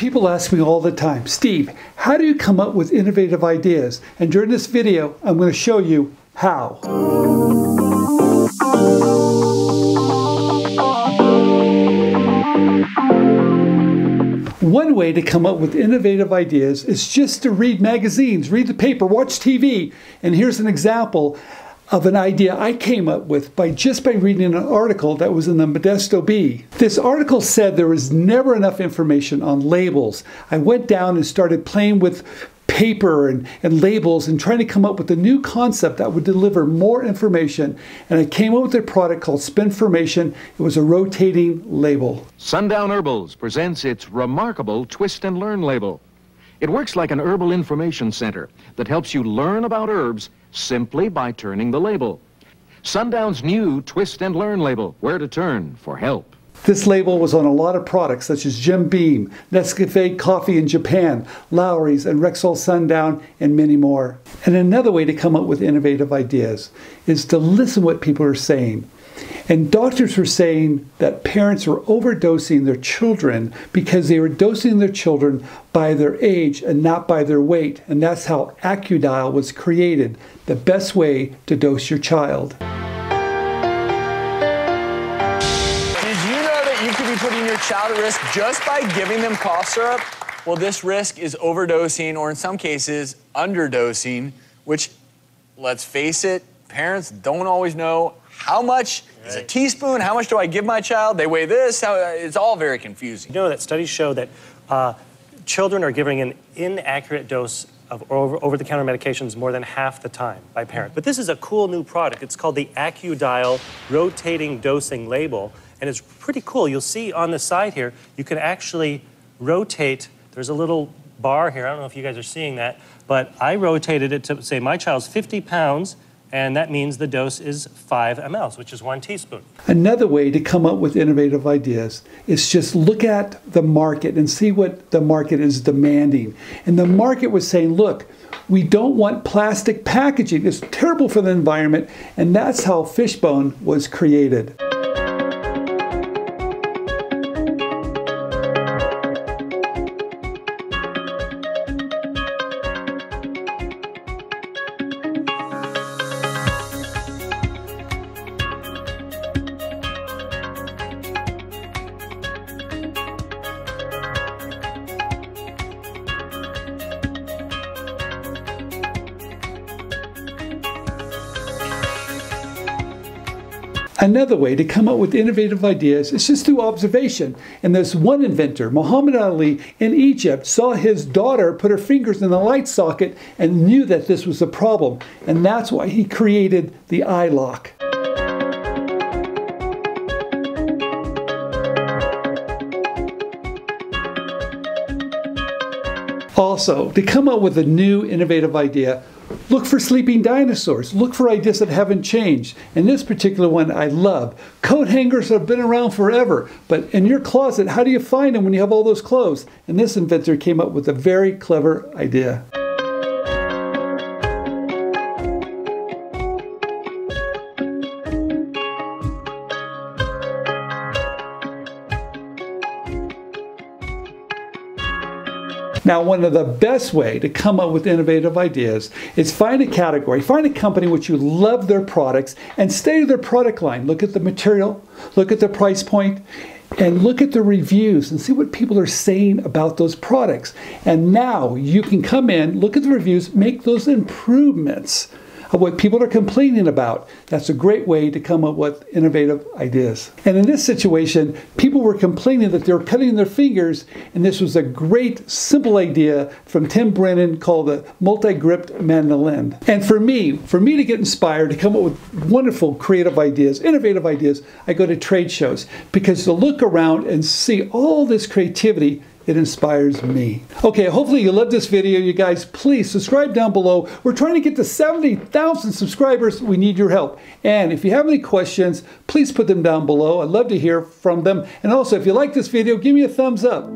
People ask me all the time, Steve, how do you come up with innovative ideas? And during this video, I'm going to show you how. One way to come up with innovative ideas is just to read magazines, read the paper, watch TV. And here's an example of an idea I came up with by reading an article that was in the Modesto Bee. This article said there was never enough information on labels. I went down and started playing with paper and labels and trying to come up with a new concept that would deliver more information. And I came up with a product called Spinformation. It was a rotating label. Sundown Herbals presents its remarkable Twist and Learn label. It works like an herbal information center that helps you learn about herbs simply by turning the label. Sundown's new Twist and Learn label, where to turn for help. This label was on a lot of products such as Jim Beam, Nescafe coffee in Japan, Lowry's and Rexall Sundown, and many more. And another way to come up with innovative ideas is to listen to what people are saying. And doctors were saying that parents were overdosing their children because they were dosing their children by their age and not by their weight. And that's how AccuDial was created, the best way to dose your child. Did you know that you could be putting your child at risk just by giving them cough syrup? Well, this risk is overdosing, or in some cases, underdosing, which, let's face it, parents don't always know how much is a teaspoon, how much do I give my child? They weigh this, it's all very confusing. You know that studies show that children are giving an inaccurate dose of over-the-counter medications more than half the time by parents. But this is a cool new product. It's called the AccuDial rotating dosing label, and it's pretty cool. You'll see on the side here, you can actually rotate. There's a little bar here. I don't know if you guys are seeing that, but I rotated it to say my child's 50 pounds, and that means the dose is 5 mL, which is 1 teaspoon. Another way to come up with innovative ideas is just look at the market and see what the market is demanding. And the market was saying, look, we don't want plastic packaging. It's terrible for the environment. And that's how Fishbone was created. Another way to come up with innovative ideas is just through observation. And there's one inventor, Muhammad Ali, in Egypt, saw his daughter put her fingers in the light socket and knew that this was a problem. And that's why he created the eye lock. Also, to come up with a new innovative idea, look for sleeping dinosaurs. Look for ideas that haven't changed. And this particular one I love. Coat hangers have been around forever, but in your closet, how do you find them when you have all those clothes? And this inventor came up with a very clever idea. Now, one of the best ways to come up with innovative ideas is find a category, find a company which you love their products, and stay to their product line. Look at the material, look at the price point, and look at the reviews and see what people are saying about those products. And now you can come in, look at the reviews, make those improvements of what people are complaining about. That's a great way to come up with innovative ideas. And in this situation, people were complaining that they were cutting their fingers, and this was a great, simple idea from Tim Brennan called the MultiGrip Mandolin. And for me to get inspired, to come up with wonderful creative ideas, innovative ideas, I go to trade shows, because to look around and see all this creativity, it inspires me. Okay, hopefully you loved this video, you guys. Please subscribe down below. We're trying to get to 70,000 subscribers. We need your help. And if you have any questions, please put them down below. I'd love to hear from them. And also, if you like this video, give me a thumbs up.